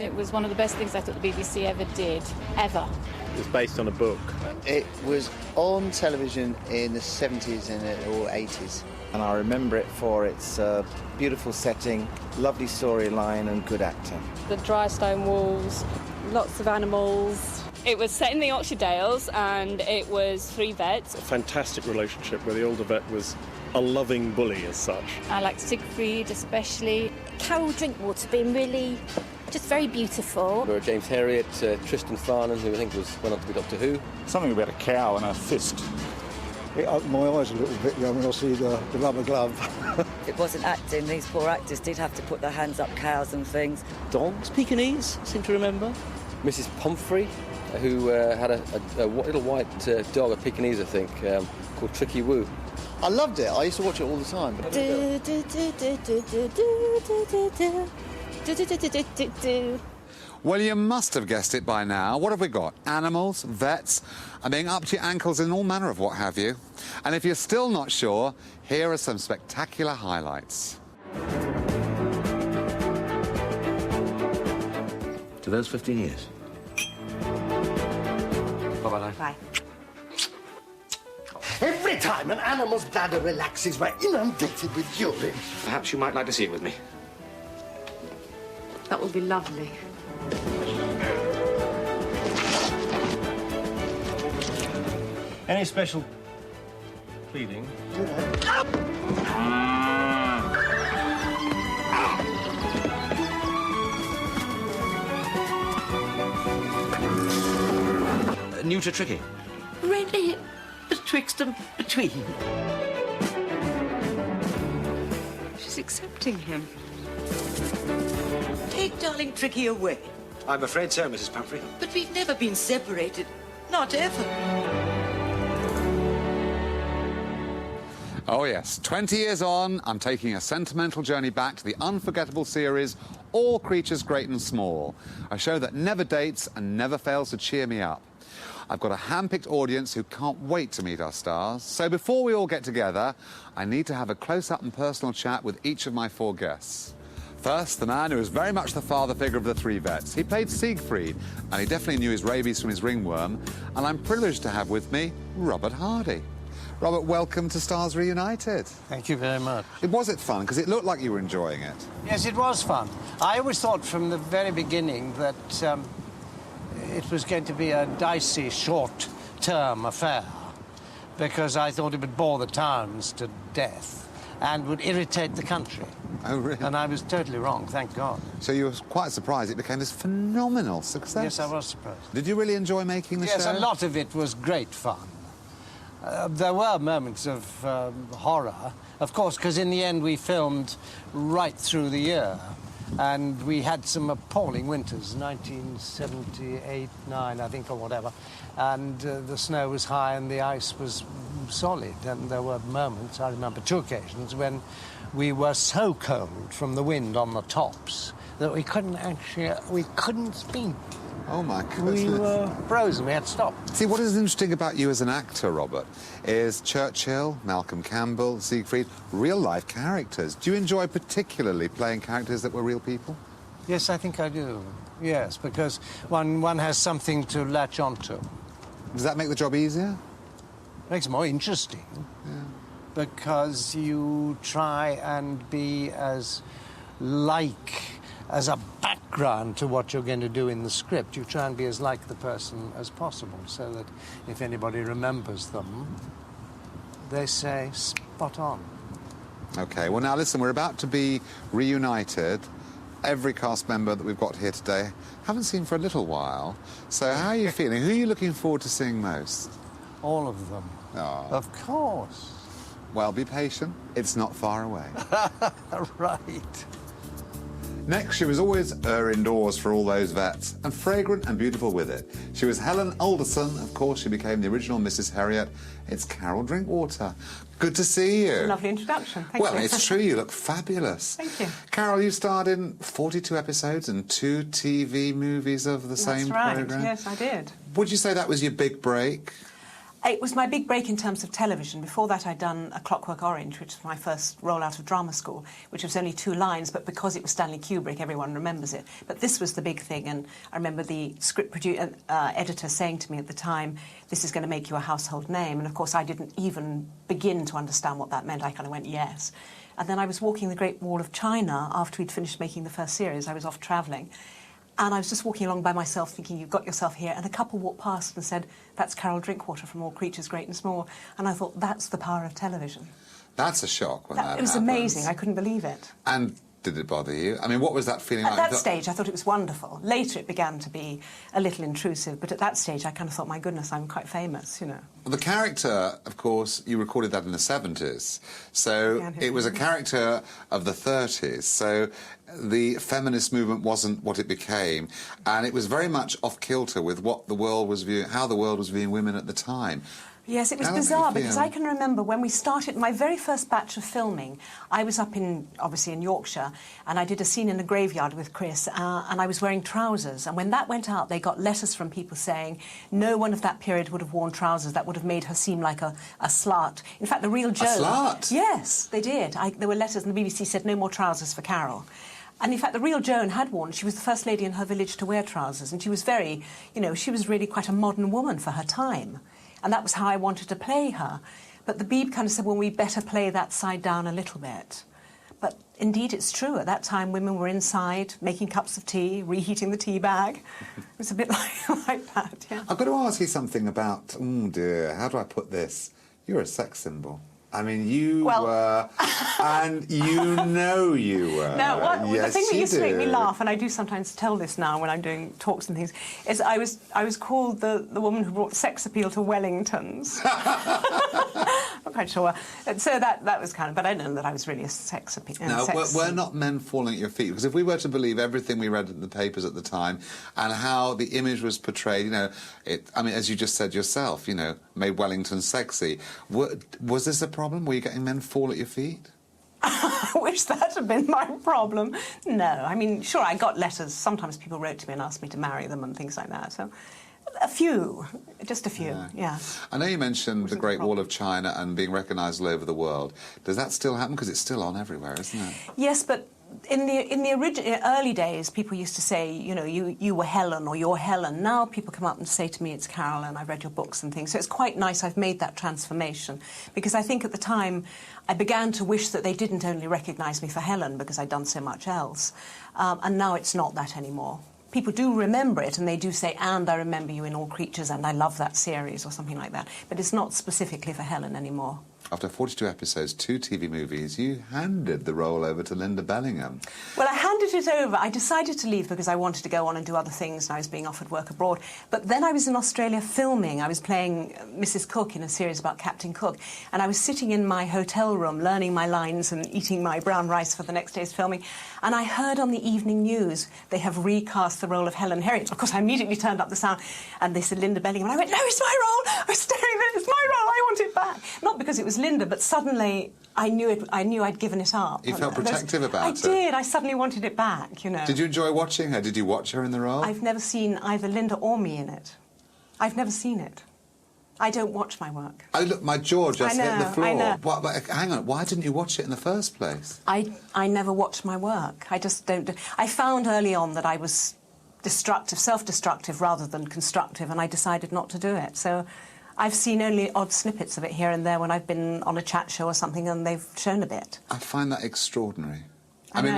It was one of the best things I thought the BBC ever did, ever. It was based on a book. It was on television in the 70s and or 80s. And I remember it for its beautiful setting, lovely storyline and good actor. The dry stone walls, lots of animals. It was set in the Yorkshire Dales and it was 3 vets. A fantastic relationship where the older vet was a loving bully as such. I liked Siegfried especially. Carol Drinkwater being really just very beautiful. There were James Herriot, Tristan Farnan, who I think went on to be Doctor Who. Something about a cow and a fist. It opened my eyes a little bit when I see the rubber glove. It wasn't acting. These poor actors did have to put their hands up cows and things. Dogs, Pekingese, I seem to remember. Mrs. Pumphrey, who had a little white dog, a Pekingese, I think, called Tricky Woo. I loved it. I used to watch it all the time. Well, you must have guessed it by now. What have we got? Animals, vets, and being up to your ankles in all manner of what have you. And if you're still not sure, here are some spectacular highlights. To those 15 years. Bye-bye. Bye. Every time an animal's bladder relaxes, we're inundated with urine. Perhaps you might like to see it with me. That would be lovely. Any special pleading? Neuter Tricky. Really? Betwixt and between. She's accepting him. Take darling Tricky away. I'm afraid so, Mrs. Pumphrey. But we've never been separated. Not ever. Oh, yes. 20 years on, I'm taking a sentimental journey back to the unforgettable series All Creatures Great and Small, a show that never dates and never fails to cheer me up. I've got a hand-picked audience who can't wait to meet our stars. So before we all get together, I need to have a close-up and personal chat with each of my 4 guests. First, the man who is very much the father figure of the 3 vets. He played Siegfried, and he definitely knew his rabies from his ringworm. And I'm privileged to have with me Robert Hardy. Robert, welcome to Stars Reunited. Thank you very much. Was it fun? Because it looked like you were enjoying it. Yes, it was fun. I always thought from the very beginning that it was going to be a dicey, short-term affair, because I thought it would bore the towns to death and would irritate the country. Oh, really? And I was totally wrong, thank God. So you were quite surprised it became this phenomenal success? Yes, I was surprised. Did you really enjoy making the show? Yes, a lot of it was great fun. There were moments of horror, of course, because in the end we filmed right through the year. And we had some appalling winters, 1978, 9, I think, or whatever. And the snow was high and the ice was solid. And there were moments, I remember 2 occasions, when we were so cold from the wind on the tops that we couldn't speak. Oh, my goodness. We were frozen. We had to stop. See, what is interesting about you as an actor, Robert, is Churchill, Malcolm Campbell, Siegfried, real-life characters. Do you enjoy particularly playing characters that were real people? Yes, I think I do. Yes, because one has something to latch onto. Does that make the job easier? Makes it more interesting. Yeah. Because you try and be as a background to what you're going to do in the script. You try and be as like the person as possible, so that if anybody remembers them, they say, spot on. OK, well, now, listen, we're about to be reunited. Every cast member that we've got here today haven't seen for a little while. So how are you feeling? Who are you looking forward to seeing most? All of them. Oh. Of course. Well, be patient. It's not far away. Right. Next, she was always indoors for all those vets, and fragrant and beautiful with it. She was Helen Alderson. Of course, she became the original Mrs. Herriot. It's Carol Drinkwater. Good to see you. Lovely introduction. Thank you. Well, it's true. You look fabulous. Thank you. Carol, you starred in 42 episodes and 2 TV movies of the same programme. That's right. Yes, I did. Would you say that was your big break? It was my big break in terms of television. Before that, I'd done A Clockwork Orange, which was my first role out of drama school, which was only 2 lines, but because it was Stanley Kubrick, everyone remembers it. But this was the big thing, and I remember the script editor saying to me at the time, this is going to make you a household name. And, of course, I didn't even begin to understand what that meant. I kind of went, yes. And then I was walking the Great Wall of China after we'd finished making the first series. I was off travelling. And I was just walking along by myself thinking, you've got yourself here. And a couple walked past and said, that's Carol Drinkwater from All Creatures Great and Small. And I thought, that's the power of television. That's a shock when that happens. It was amazing. I couldn't believe it. And did it bother you? I mean, what was that feeling like? At that stage, I thought it was wonderful. Later, it began to be a little intrusive. But at that stage, I kind of thought, my goodness, I'm quite famous, you know. Well, the character, of course, you recorded that in the 70s. So it was a character of the 30s. So the feminist movement wasn't what it became. And it was very much off-kilter with what the world was viewing, how the world was viewing women at the time. Yes, it was bizarre because I can remember when we started my very first batch of filming, I was up in, obviously in Yorkshire, and I did a scene in a graveyard with Chris, and I was wearing trousers. And when that went out, they got letters from people saying no one of that period would have worn trousers. That would have made her seem like a slut. In fact, the real Joan... A slut? Yes, they did. There were letters, and the BBC said no more trousers for Carol. And in fact, the real Joan had worn, she was the first lady in her village to wear trousers, and she was very, you know, she was really quite a modern woman for her time. And that was how I wanted to play her. But the Beeb kind of said, well, we better play that side down a little bit. But indeed, it's true. At that time, women were inside, making cups of tea, reheating the tea bag. It was a bit like that, yeah. I've got to ask you something about, oh dear, how do I put this? You're a sex symbol. I mean, you were, and you know you were. No, yes, the thing that used to make me do. laugh, and I do sometimes tell this now when I'm doing talks and things, is I was called the woman who brought sex appeal to Wellingtons. I'm not quite sure. So that was kind of, but I didn't know that I was really a sex appeal. No, we're not men falling at your feet, because if we were to believe everything we read in the papers at the time and how the image was portrayed, you know, I mean, as you just said yourself, you know, made Wellington sexy. Was this a problem? Were you getting men fall at your feet? I wish that had been my problem. No, I mean, sure, I got letters. Sometimes people wrote to me and asked me to marry them and things like that. So, a few, just a few, yeah. I know you mentioned the Great Wall of China and being recognised all over the world. Does that still happen? Because it's still on everywhere, isn't it? Yes, but in the early days, people used to say, you know, you were Helen or you're Helen. Now people come up and say to me, it's Carol, and I've read your books and things. So it's quite nice I've made that transformation. Because I think at the time, I began to wish that they didn't only recognise me for Helen because I'd done so much else. And now it's not that anymore. People do remember it, and they do say, and I remember you in All Creatures, and I love that series, or something like that. But it's not specifically for Helen anymore. After 42 episodes, 2 TV movies, you handed the role over to Linda Bellingham. Well, I handed it over. I decided to leave because I wanted to go on and do other things, and I was being offered work abroad. But then I was in Australia filming. I was playing Mrs. Cook in a series about Captain Cook, and I was sitting in my hotel room learning my lines and eating my brown rice for the next day's filming, and I heard on the evening news they have recast the role of Helen Herriot. Of course, I immediately turned up the sound, and they said Linda Bellingham, and I went, no, it's my role! I was staring there, it's my role, I want it back. Not because it was Linda, but suddenly I knew I'd given it up. You felt protective about it? I did. I suddenly wanted it back, you know. Did you enjoy watching her? Did you watch her in the role? I've never seen either Linda or me in it. I've never seen it. I don't watch my work. Oh, look, my jaw just hit the floor. I know. But hang on, why didn't you watch it in the first place? I never watch my work. I just don't. I found early on that I was destructive, self-destructive rather than constructive, and I decided not to do it. So I've seen only odd snippets of it here and there when I've been on a chat show or something and they've shown a bit. I find that extraordinary. I mean,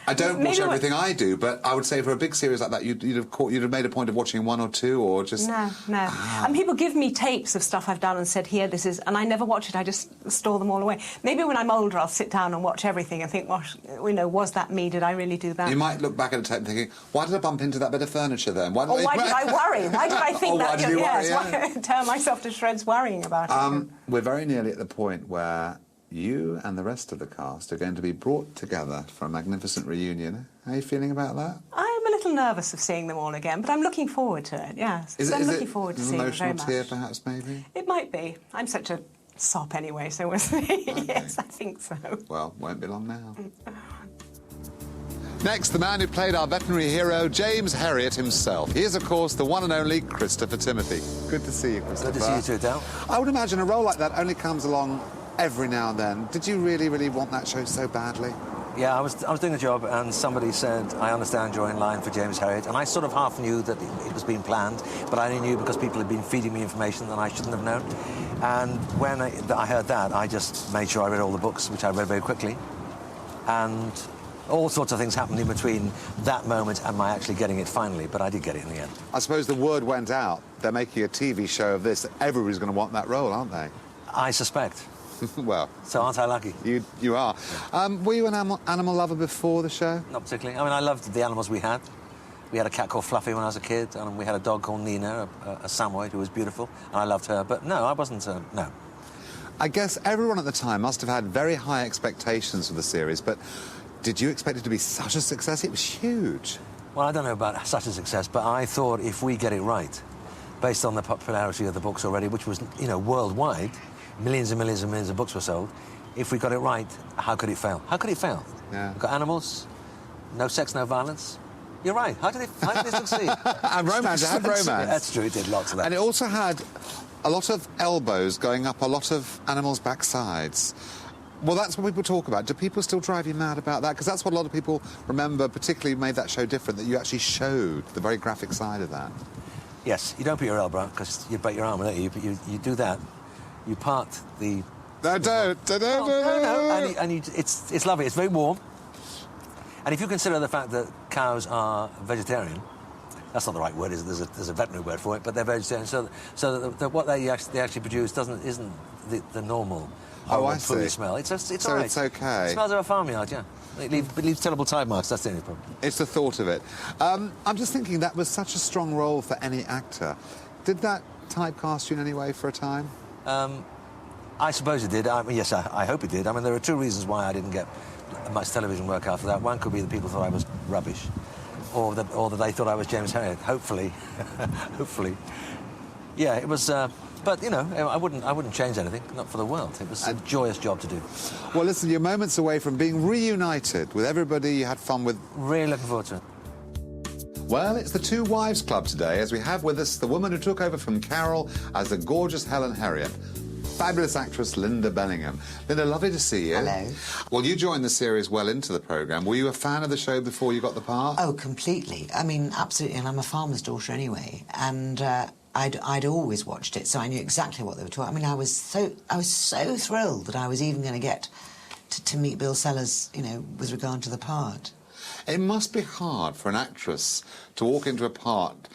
I don't watch everything I do, but I would say for a big series like that, you'd have made a point of watching 1 or 2, or just... No. And people give me tapes of stuff I've done and said, here, this is... And I never watch it, I just store them all away. Maybe when I'm older, I'll sit down and watch everything and think, well, you know, was that me? Did I really do that? You might look back at a tape thinking, why did I bump into that bit of furniture then? Why did I worry? Why did I think that? Why did you worry? Why tear myself to shreds worrying about it? We're very nearly at the point where you and the rest of the cast are going to be brought together for a magnificent reunion. How are you feeling about that? I'm a little nervous of seeing them all again, but I'm looking forward to it, yes. I'm looking forward to seeing them very much. An emotional tear, perhaps, maybe? It might be. I'm such a sop anyway, so we'll see. Okay. Yes, I think so. Well, won't be long now. Next, the man who played our veterinary hero, James Herriot himself. He is, of course, the one and only Christopher Timothy. Good to see you, Christopher. Good to see you too, Dale. I would imagine a role like that only comes along every now and then. Did you really, really want that show so badly? Yeah, I was doing the job, and somebody said, I understand you're in line for James Herriot, and I sort of half knew that it was being planned, but I only knew because people had been feeding me information that I shouldn't have known. And when I heard that, I just made sure I read all the books, which I read very quickly, and all sorts of things happened in between that moment and my actually getting it finally, but I did get it in the end. I suppose the word went out. They're making a TV show of this. Everybody's going to want that role, aren't they? I suspect. Well... So aren't I lucky? You are. Were you an animal lover before the show? Not particularly. I mean, I loved the animals we had. We had a cat called Fluffy when I was a kid, and we had a dog called Nina, a Samoyed, who was beautiful, and I loved her. But no, I wasn't... no. I guess everyone at the time must have had very high expectations for the series, but did you expect it to be such a success? It was huge. Well, I don't know about such a success, but I thought if we get it right, based on the popularity of the books already, which was, you know, worldwide, millions and millions and millions of books were sold, if we got it right, how could it fail? How could it fail? Yeah. We've got animals, no sex, no violence. You're right. How did it succeed? And romance. It had romance. That's true. It did lots of that. And it also had a lot of elbows going up a lot of animals' backsides. Well, that's what people talk about. Do people still drive you mad about that? Because that's what a lot of people remember, particularly made that show different, that you actually showed the very graphic side of that. Yes, you don't put your elbow out because you break your arm, don't you? You do that. You part the... No, don't. No. And it's lovely. It's very warm. And if you consider the fact that cows are vegetarian, that's not the right word, is it? There's a veterinary word for it, but they're vegetarian. So what they actually produce isn't the normal food smell. It's all right. It's okay. It smells of a farmyard, yeah. It leaves terrible tide marks. That's the only problem. It's the thought of it. I'm just thinking that was such a strong role for any actor. Did that typecast you in any way for a time? I suppose it did. Yes, I hope it did. I mean, there are two reasons why I didn't get much television work after that. One could be that people thought I was rubbish, or that they thought I was James Herriot. Hopefully, hopefully. Yeah, it was. But you know, I wouldn't change anything, not for the world. It was a joyous job to do. Well, listen, you're moments away from being reunited with everybody you had fun with. Really looking forward to it. Well, it's the Two Wives Club today, as we have with us the woman who took over from Carol as the gorgeous Helen Herriot. Fabulous actress Linda Bellingham. Linda, lovely to see you. Hello. Well, you joined the series well into the programme. Were you a fan of the show before you got the part? Oh, completely. I mean, absolutely. And I'm a farmer's daughter anyway. And I'd always watched it, so I knew exactly what they were talking. I mean, I was so thrilled that I was even going to get to meet Bill Sellers, you know, with regard to the part. It must be hard for an actress to walk into a part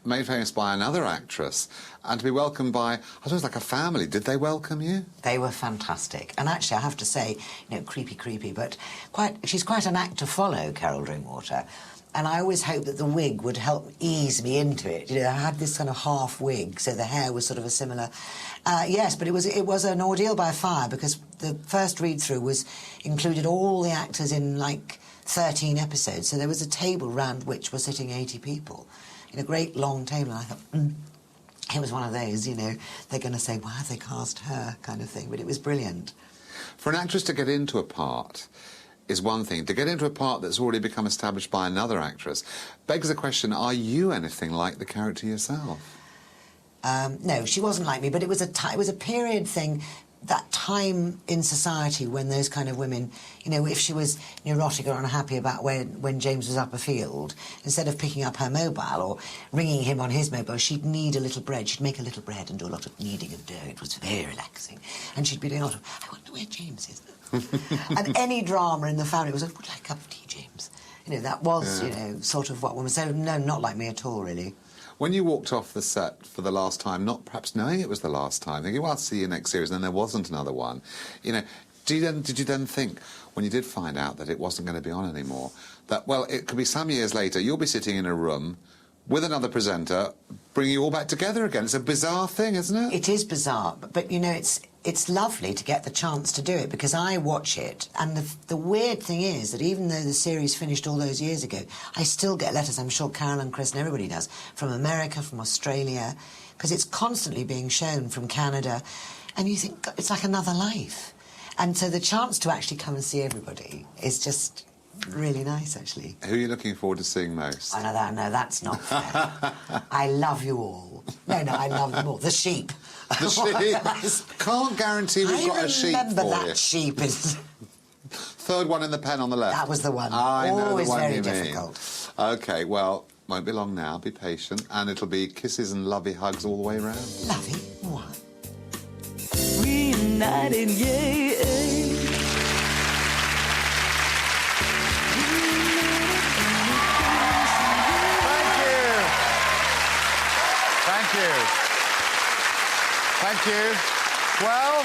made famous by another actress and to be welcomed by, I suppose, like a family. Did they welcome you? They were fantastic. And actually, I have to say, you know, creepy, but she's quite an act to follow, Carol Drinkwater. And I always hoped that the wig would help ease me into it. You know, I had this kind of half wig, so the hair was sort of a similar... yes, but it was an ordeal by fire because the first read-through included all the actors in, like, 13 episodes. So there was a table round which were sitting 80 people in a great long table. And I thought, it was one of those, you know, they're going to say, why have they cast her, kind of thing. But it was brilliant. For an actress to get into a part is one thing. To get into a part that's already become established by another actress begs the question, are you anything like the character yourself? No, she wasn't like me, but it was a period thing, that time in society when those kind of women, you know, if she was neurotic or unhappy about when James was up a field, instead of picking up her mobile or ringing him on his mobile, she'd knead a little bread. She'd make a little bread and do a lot of kneading of dough. It was very relaxing. And she'd be doing a lot of, I wonder where James is. And any drama in the family was, would like a cup of tea, James? You know, that was, you know, sort of what women... So, no, not like me at all, really. When you walked off the set for the last time, not perhaps knowing it was the last time, thinking, well, I'll see you next series, and then there wasn't another one, you know, did you then think, when you did find out that it wasn't going to be on anymore, that, well, it could be some years later, you'll be sitting in a room with another presenter, bringing you all back together again? It's a bizarre thing, isn't it? It is bizarre, but you know, it's lovely to get the chance to do it, because I watch it, and the weird thing is that even though the series finished all those years ago, I still get letters, I'm sure Carol and Chris and everybody does, from America, from Australia, because it's constantly being shown from Canada, and you think, it's like another life. And so the chance to actually come and see everybody is just Really nice, actually. Who are you looking forward to seeing most? Oh, no, that's not fair. I love you all. No, I love them all. The sheep. The sheep? Can't guarantee we've got a sheep for you. I remember that sheep is... Third one in the pen on the left. That was the one. I know Always the one very you difficult. mean. OK, well, won't be long now. Be patient. And it'll be kisses and lovey hugs all the way round. Lovey? What? Reunited, yeah. Thank you. Thank you. Well,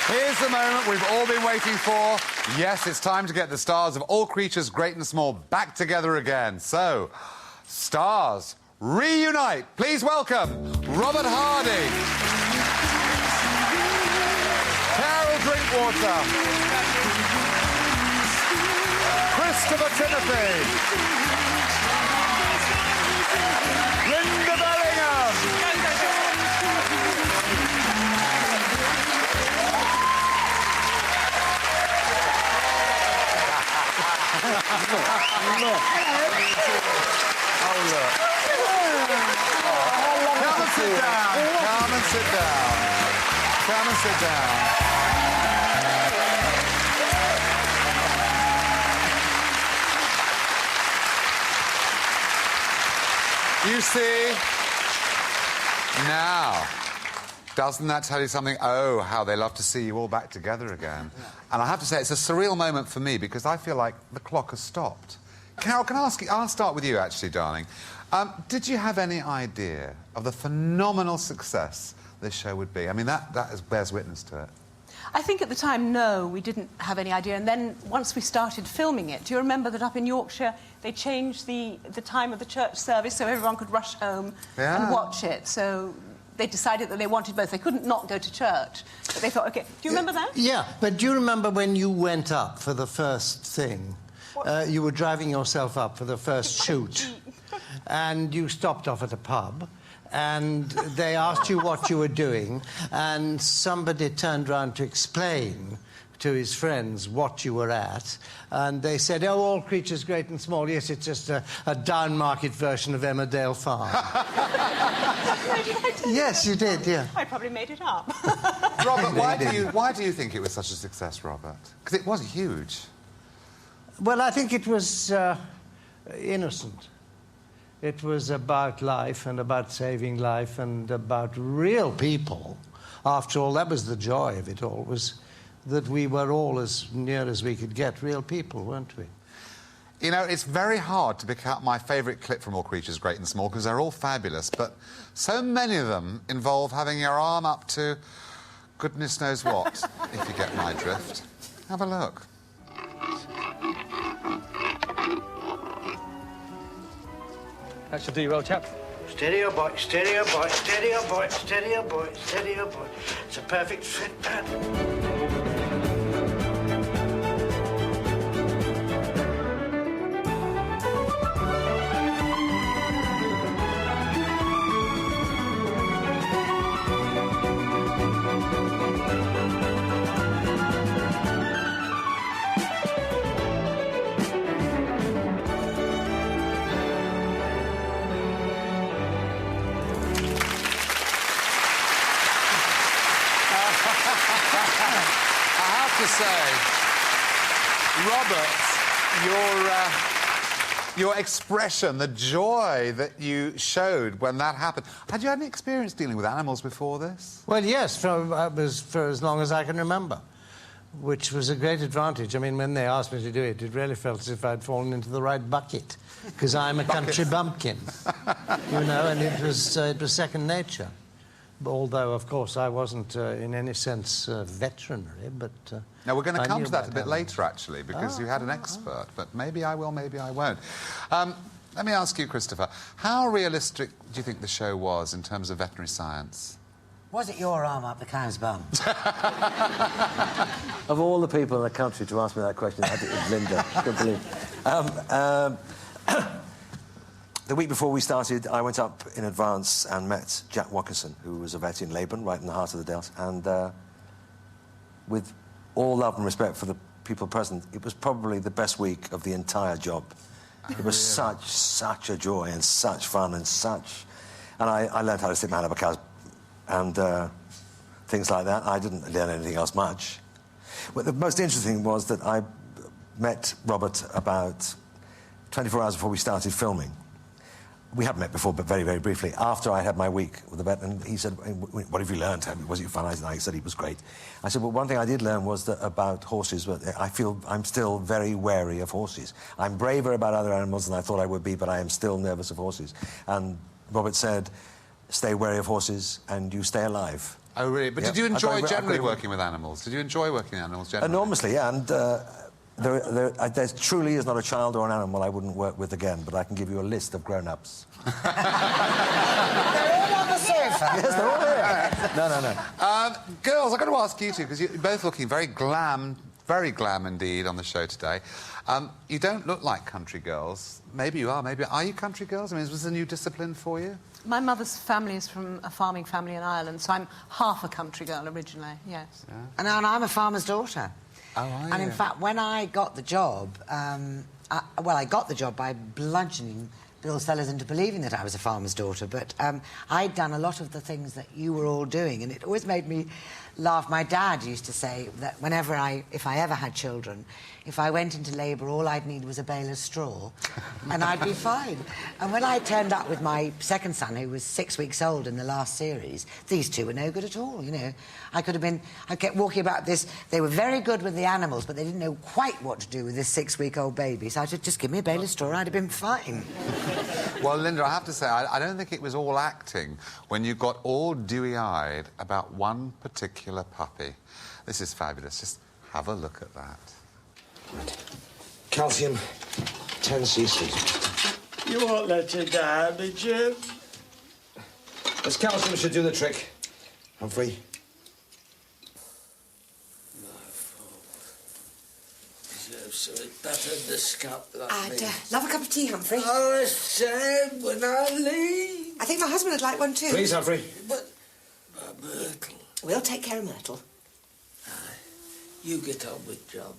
here's the moment we've all been waiting for. Yes, it's time to get the stars of All Creatures Great and Small back together again. So, stars, reunite. Please welcome Robert Hardy, Carol Drinkwater, Christopher Timothy, Linda Bellingham. Oh, look. Come and sit down. Come and sit down. Come and sit down. You see, now, doesn't that tell you something? Oh, how they love to see you all back together again. And I have to say, it's a surreal moment for me because I feel like the clock has stopped. Carol, can I ask you, I'll start with you, actually, darling. Did you have any idea of the phenomenal success this show would be? I mean, that bears witness to it. I think at the time, no, we didn't have any idea. And then once we started filming it, do you remember that up in Yorkshire they changed the time of the church service so everyone could rush home and watch it? So they decided that they wanted both. They couldn't not go to church. But they thought, OK, do you remember that? Yeah, but do you remember when you went up for the first thing? You were driving yourself up for the first shoot, and you stopped off at a pub, and they asked you what you were doing, and somebody turned round to explain to his friends what you were at, and they said, oh, All Creatures Great and Small. Yes, it's just a down-market version of Emmerdale Farm. Yes, you did, yeah. I probably made it up. Robert, why do you think it was such a success, Robert? Because it was huge. Well, I think it was innocent. It was about life and about saving life and about real people. After all, that was the joy of it all, was that we were all as near as we could get real people, weren't we? You know, it's very hard to pick out my favourite clip from All Creatures Great and Small because they're all fabulous, but so many of them involve having your arm up to goodness knows what, if you get my drift. Have a look. That should do you well, chap. Steady, boy, steady, boy, steady, boy, steady, boy, steady, boy. It's a perfect fit, Pat. Robert, your expression, the joy that you showed when that happened. Had you had any experience dealing with animals before this? Well, yes, for as long as I can remember, which was a great advantage. I mean, when they asked me to do it, it really felt as if I'd fallen into the right bucket, because I'm a country bumpkin, you know, and it was second nature. Although, of course, I wasn't in any sense veterinary, but... now, we're going to come to that a bit later, actually, because you had an expert, but maybe I will, maybe I won't. Let me ask you, Christopher, how realistic do you think the show was in terms of veterinary science? Was it your arm up the cow's bum? Of all the people in the country to ask me that question, I think it was Linda. Couldn't believe. The week before we started, I went up in advance and met Jack Watkinson, who was a vet in Laban, right in the heart of the Dells, and with all love and respect for the people present, it was probably the best week of the entire job. It was such a joy and such fun and such... And I learned how to stick my hand up a cow's and things like that. I didn't learn anything else much. But the most interesting was that I met Robert about 24 hours before we started filming. We hadn't met before, but very, very briefly, after I had my week with the vet, and he said, what have you learned? Was it fun? I said it was great. I said, well, one thing I did learn was that about horses, but I feel I'm still very wary of horses. I'm braver about other animals than I thought I would be, but I am still nervous of horses. And Robert said, stay wary of horses and you stay alive. Oh, really? But did you enjoy generally working with animals? Did you enjoy working with animals generally? Enormously, yeah. And there truly is not a child or an animal I wouldn't work with again, but I can give you a list of grown-ups. They're all on the sofa. Yes, they're all here. No. Girls, I've got to ask you two, because you're both looking very glam indeed on the show today. You don't look like country girls. Maybe you are, maybe... Are you country girls? I mean, is this a new discipline for you? My mother's family is from a farming family in Ireland, so I'm half a country girl originally, yes. Yeah. And I'm a farmer's daughter. Oh, are you? And in fact, when I got the job, I got the job by bludgeoning Bill Sellers into believing that I was a farmer's daughter, but I'd done a lot of the things that you were all doing, and it always made me laugh. My dad used to say that if I ever had children, if I went into labour, all I'd need was a bale of straw, and I'd be fine. And when I turned up with my second son, who was 6 weeks old in the last series, these two were no good at all, you know. I kept walking about this. They were very good with the animals, but they didn't know quite what to do with this 6-week-old baby, so I said, just give me a bale of straw, I'd have been fine. Well, Linda, I have to say, I don't think it was all acting when you got all dewy-eyed about one particular puppy. This is fabulous. Just have a look at that. Calcium, 10 cc. You won't let her die, did you? This calcium should do the trick. Humphrey. So it battered the scalp like I'd me. love a cup of tea, Humphrey. Oh, I said when I leave. I think my husband would like one too. Please, Humphrey. But Myrtle. We'll take care of Myrtle. Aye. You get on with the job.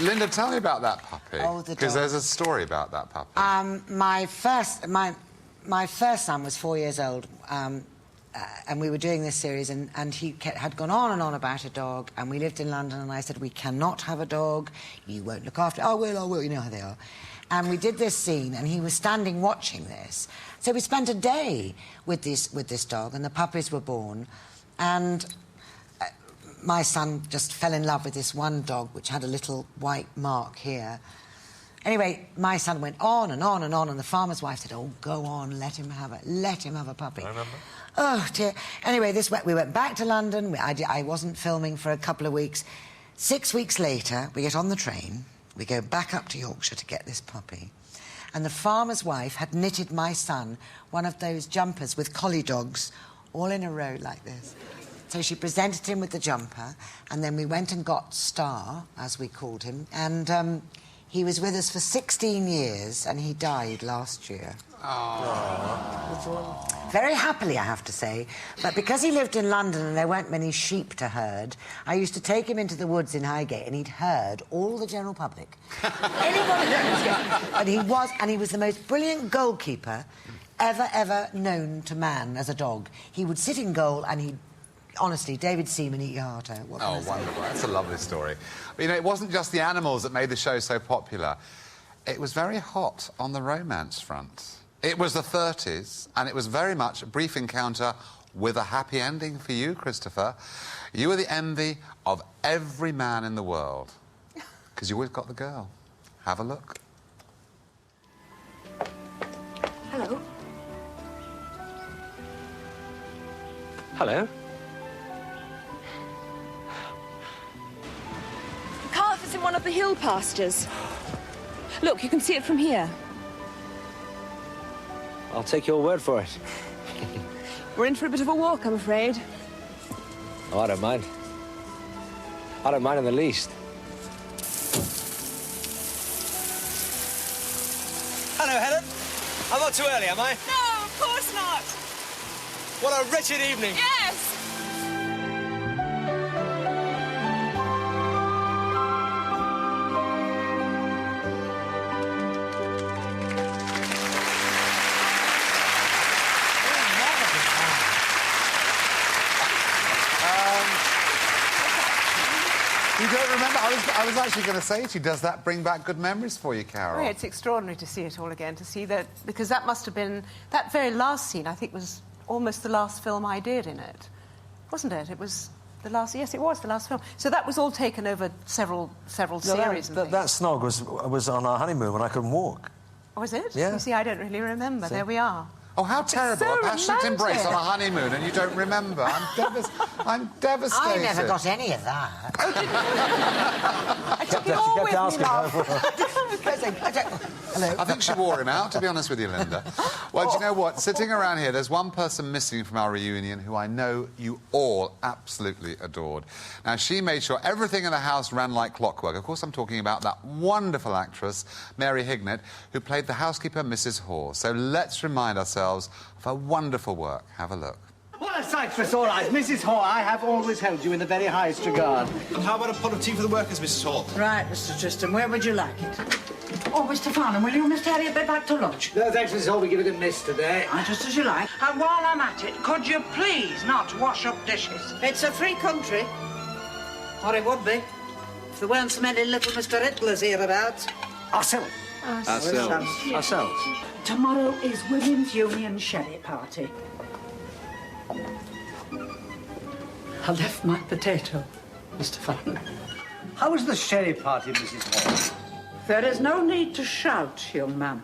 Linda, tell me about that puppy. Oh, the dog. Because there's a story about that puppy. My first son was 4 years old, and we were doing this series, and he had gone on and on about a dog, and we lived in London, and I said, we cannot have a dog, you won't look after it. I will, you know how they are. And we did this scene, and he was standing watching this. So we spent a day with this dog, and the puppies were born, and my son just fell in love with this one dog, which had a little white mark here. Anyway, my son went on and on and on, and the farmer's wife said, oh, go on, let him have a puppy. I remember. Oh, dear. Anyway, we went back to London. I wasn't filming for a couple of weeks. 6 weeks later, we get on the train. We go back up to Yorkshire to get this puppy. And the farmer's wife had knitted my son one of those jumpers with collie dogs all in a row like this. So she presented him with the jumper, and then we went and got Star, as we called him, and he was with us for 16 years, and he died last year. Oh. Very happily, I have to say. But because he lived in London and there weren't many sheep to herd, I used to take him into the woods in Highgate, and he'd herd all the general public. Anybody and he was the most brilliant goalkeeper ever known to man as a dog. He would sit in goal, and he'd... Honestly, David Seaman, eat your heart out. Oh, wonderful. That's a lovely story. But, you know, it wasn't just the animals that made the show so popular. It was very hot on the romance front. It was the 30s, and it was very much a brief encounter with a happy ending for you, Christopher. You were the envy of every man in the world, because you always got the girl. Have a look. Hello. Hello. Calf is in one of the hill pastures. Look, you can see it from here. I'll take your word for it. We're in for a bit of a walk, I'm afraid. Oh, I don't mind. I don't mind in the least. Hello, Helen. I'm not too early, am I? No, of course not. What a wretched evening. Yes. You don't remember? I was actually going to say to you, does that bring back good memories for you, Carol? Oh, it's extraordinary to see it all again, to see that, because that must have been, that very last scene, I think, was almost the last film I did in it. Wasn't it? It was the last, yes, it was the last film. So that was all taken over several series and things. That snog was on our honeymoon when I couldn't walk. Oh, was it? Yeah. You see, I don't really remember. See? There we are. Oh, how terrible. so A passionate romantic. embrace on a honeymoon and you don't remember. I'm devastated. I never got any of that. I took it all with me, love. Hello. I think she wore him out, to be honest with you, Linda. Well, do you know what? Sitting around here, there's one person missing from our reunion who I know you all absolutely adored. Now, she made sure everything in the house ran like clockwork. Of course, I'm talking about that wonderful actress, Mary Hignett, who played the housekeeper, Mrs. Hoare. So let's remind ourselves of her wonderful work. Have a look. What a sight for sore eyes. Mrs. Hoare, I have always held you in the very highest regard. And how about a pot of tea for the workers, Mrs. Hoare? Right, Mr. Tristan, where would you like it? Oh, Mr. Farnham, will you, Mr. Harriet, be back to lunch? No, thanks, Mrs. Hoare. We give it a miss today. Just as you like. And while I'm at it, could you please not wash up dishes? It's a free country. Or it would be. If there weren't so many little Mr. Hittlers hereabouts. Ourselves. Ourselves. Tomorrow is Women's Union sherry party. I left my potato, Mr. Farnham. How was the sherry party, Mrs. Hoare? There is no need to shout, young man.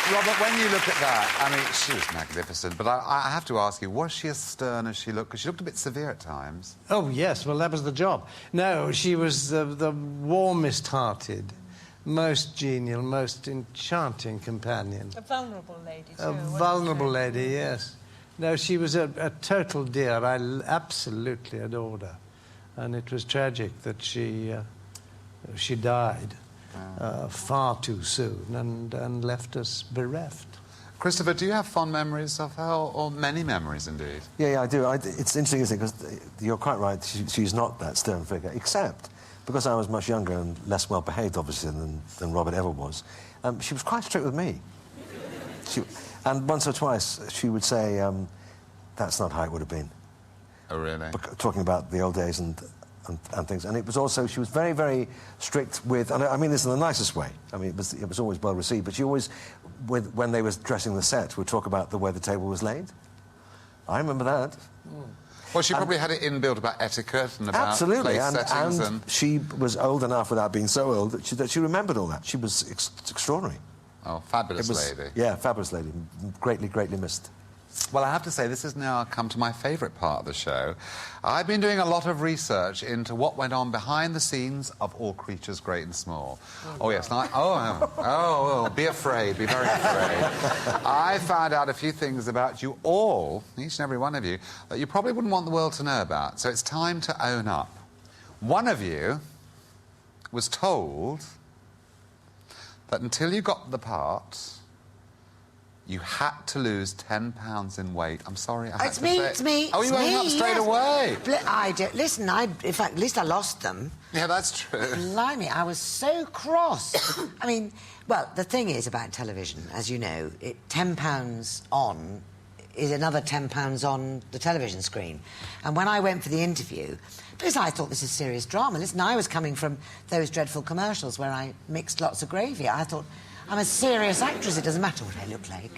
Robert, when you look at that, I mean, she was magnificent, but I have to ask you, was she as stern as she looked? Because she looked a bit severe at times. Oh, yes, well, that was the job. No, she was the warmest-hearted, most genial, most enchanting companion. A vulnerable lady, too. A vulnerable lady, yes. No, she was a total dear. I absolutely adored her. And it was tragic that she died far too soon and left us bereft. Christopher, do you have fond memories of her, or many memories, indeed? Yeah, I do. It's interesting, isn't it? Because you're quite right, she's not that stern figure, except because I was much younger and less well-behaved, obviously, than Robert ever was. She was quite strict with me. And once or twice, she would say, that's not how it would have been. Oh, really? Talking about the old days and things. And it was also, she was very, very strict with, and I mean this in the nicest way. I mean, it was always well received, but she always, when they was dressing the set, would talk about the way the table was laid. I remember that. Well, she probably had it inbuilt about etiquette and about place settings and she was old enough, without being so old, that she remembered all that. She was extraordinary. Oh, fabulous lady. Yeah, fabulous lady. Greatly, greatly missed. Well, I have to say, this has now come to my favourite part of the show. I've been doing a lot of research into what went on behind the scenes of All Creatures Great and Small. Oh, yes. Be afraid. Be very afraid. I found out a few things about you all, each and every one of you, that you probably wouldn't want the world to know about. So it's time to own up. One of you was told that until you got the part, you had to lose 10 pounds in weight. I'm sorry, I had to say... It's me. Oh, you owned up straight away. I do. Listen, in fact, at least I lost them. Yeah, that's true. Blimey, I was so cross. I mean, well, the thing is about television, as you know, £10 on is another £10 on the television screen. And when I went for the interview, because I thought this is serious drama, listen, I was coming from those dreadful commercials where I mixed lots of gravy. I thought, I'm a serious actress, it doesn't matter what I look like.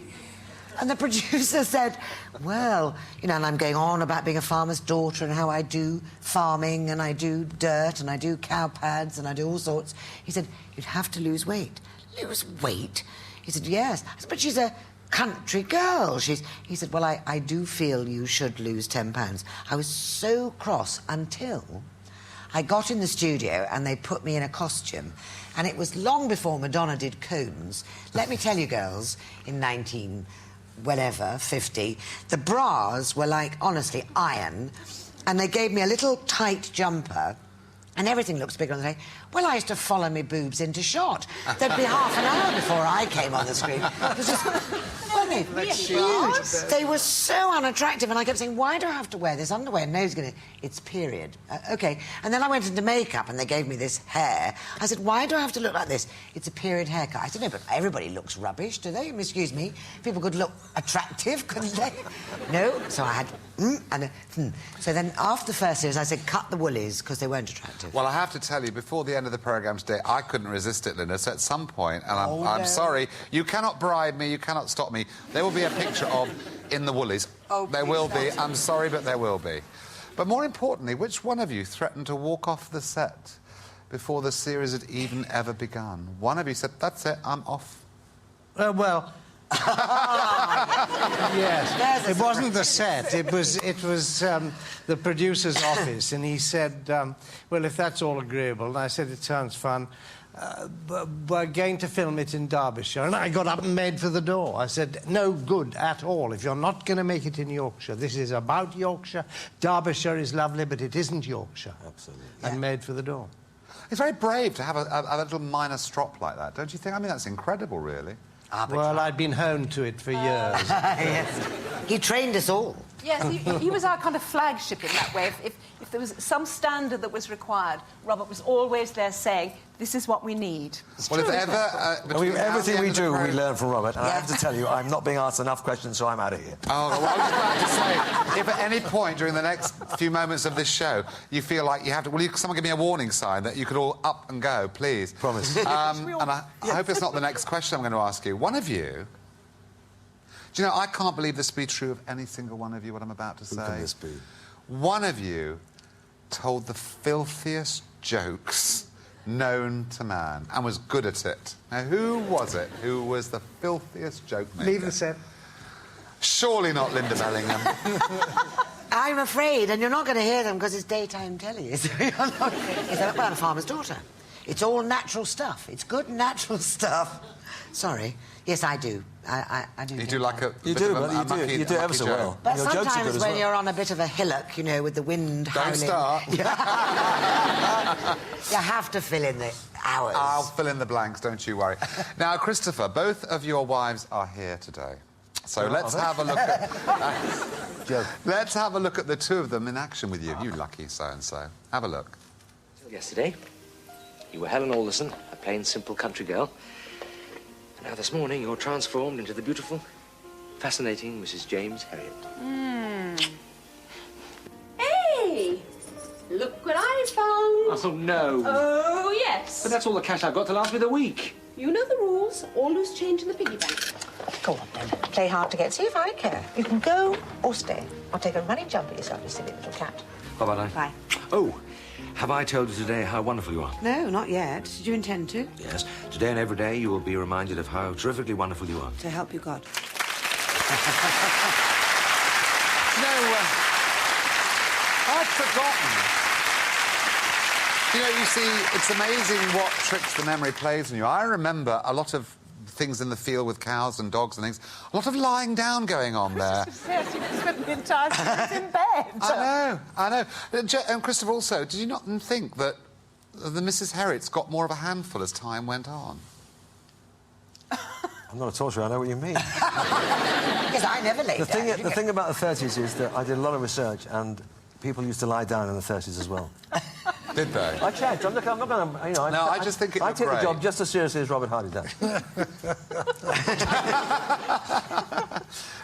And the producer said, well, you know, and I'm going on about being a farmer's daughter and how I do farming and I do dirt and I do cow pads and I do all sorts. He said, you'd have to lose weight. Lose weight? He said, yes. I said, but she's a country girl. He said, well, I do feel you should lose £10. I was so cross until I got in the studio and they put me in a costume, and it was long before Madonna did cones. Let me tell you, girls, in 50, the bras were like, honestly, iron, and they gave me a little tight jumper, and everything looks bigger on the day. Well, I used to follow my boobs into shot. There'd be half an hour before I came on the screen. It was just... huge. They were so unattractive, and I kept saying, why do I have to wear this underwear? No, it's period. OK. And then I went into makeup, and they gave me this hair. I said, why do I have to look like this? It's a period haircut. I said, no, but everybody looks rubbish, do they? Excuse me. People could look attractive, couldn't they? No. So I had... So then, after the first series, I said, cut the woolies, because they weren't attractive. Well, I have to tell you, before the end of the programme today, I couldn't resist it, Linda. So at some point, and I'm sorry, you cannot bribe me, you cannot stop me. There will be a picture of In the Woolies. Oh, there will be. I'm sorry, but there will be. But more importantly, which one of you threatened to walk off the set before the series had even ever begun? One of you said, that's it, I'm off. Well... yes, it wasn't the set. It was the producer's office, and he said, "Well, if that's all agreeable," and I said, "It sounds fun. We're going to film it in Derbyshire," and I got up and made for the door. I said, "No good at all. If you're not going to make it in Yorkshire, this is about Yorkshire. Derbyshire is lovely, but it isn't Yorkshire." Absolutely. And made for the door. It's very brave to have a little minor strop like that, don't you think? I mean, that's incredible, really. Well, I'd been honed to it for years. Yes. He trained us all. Yes, he was our kind of flagship in that way. If there was some standard that was required, Robert was always there saying, this is what we need. Well, if ever... everything we do, we learn from Robert. And I have to tell you, I'm not being asked enough questions, so I'm out of here. Oh, well, I was about to say, if at any point during the next few moments of this show you feel like you have to... Will someone give me a warning sign that you could all up and go, please? Promise. And I hope it's not the next question I'm going to ask you. One of you... Do you know, I can't believe this to be true of any single one of you, what I'm about to say. Who can this be? One of you told the filthiest jokes known to man and was good at it. Now, who was it who was the filthiest joke maker? Leave the set. Surely not Linda Bellingham. I'm afraid, and you're not going to hear them because it's daytime telly. It's about a farmer's daughter. It's all natural stuff. It's good natural stuff. Sorry. Yes, I do. I do. You do like a... You do, but you do ever so well. But your jokes are sometimes good when as well. you're on a bit of a hillock, you know, with the wind howling... Don't start. You have to fill in the hours. I'll fill in the blanks, don't you worry. Now, Christopher, both of your wives are here today. So let's have a look at... let's have a look at the two of them in action with you. You lucky so-and-so. Have a look. Yesterday, you were Helen Alderson, a plain, simple country girl. And now this morning, you're transformed into the beautiful, fascinating Mrs. James Herriot. Hey! Look what I found. Oh, no. Oh, yes. But that's all the cash I've got to last me the week. You know the rules. All loose change in the piggy bank. Go on, then. Play hard to get. See if I care. You can go or stay. I'll take a running jump at yourself, you silly little cat. Bye-bye. Bye. Oh, have I told you today how wonderful you are? No, not yet. Did you intend to? Yes. Today and every day, you will be reminded of how terrifically wonderful you are. To help you God. I'd forgotten. You know, you see, it's amazing what tricks the memory plays on you. I remember a lot of things in the field with cows and dogs and things. A lot of lying down going on there. Yes, you spent the entire series in bed. I know. And Christopher, also, did you not think that the Mrs. Herriots got more of a handful as time went on? I'm not a torturer, I know what you mean. Because I never laid down. The thing about the 30s is that I did a lot of research, and people used to lie down in the 30s as well. Did they? I checked. I'm not going to... You know, I just think it I looked take great. the job just as seriously as Robert Hardy does.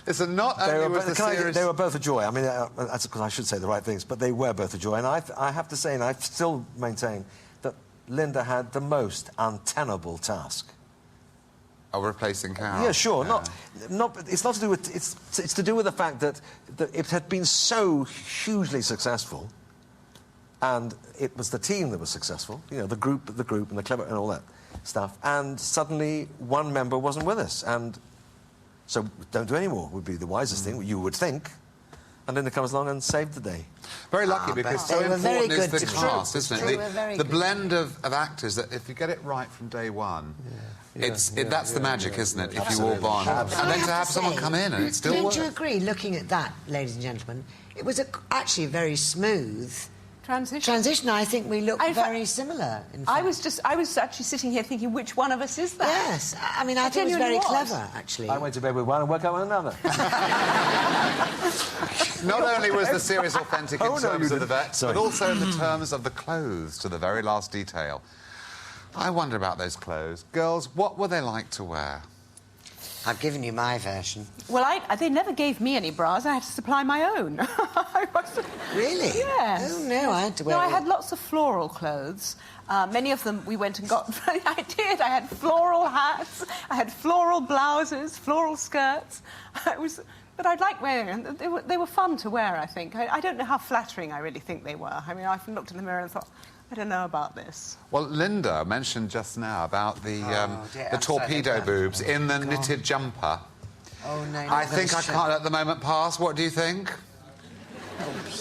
Listen, not only was the series... They were both a joy. I mean, that's because I should say the right things, but they were both a joy. And I have to say, and I still maintain, that Linda had the most untenable task. Oh, replacing Carol? Yeah, sure. Yeah. It's not to do with... It's to do with the fact that it had been so hugely successful, and it was the team that was successful, you know, the group and the clever and all that stuff, and suddenly one member wasn't with us, and so don't do any more would be the wisest thing, you would think. and Linda comes along and saved the day. Very lucky, because so they were very important is good the to cast, me. isn't They it? were very The good. blend of actors, that if you get it right from day one, that's the magic, isn't it, if you all bond. And then to have someone come in and it still works. Don't you agree, looking at that, ladies and gentlemen, it was actually a very smooth transition. I think we look very similar, in fact. I was actually sitting here thinking, which one of us is that? Yes, I mean, I think it was very clever, actually. I went to bed with one and woke up with another. Not only was the series authentic in terms of the vet, Sorry. but also in the terms of the clothes to the very last detail. I wonder about those clothes. Girls, what were they like to wear? I've given you my version. Well, they never gave me any bras. I had to supply my own. Really? Yes. Oh, no, I had to wear... No, I had lots of floral clothes. Many of them we went and got. I did. I had floral hats. I had floral blouses, floral skirts. But I'd like wearing them. They were fun to wear, I think. I don't know how flattering I really think they were. I mean, I often looked in the mirror and thought, I don't know about this. Well, Linda mentioned just now about the dear, torpedo boobs in the knitted jumper. Oh, no, I think I can't let the moment pass. What do you think?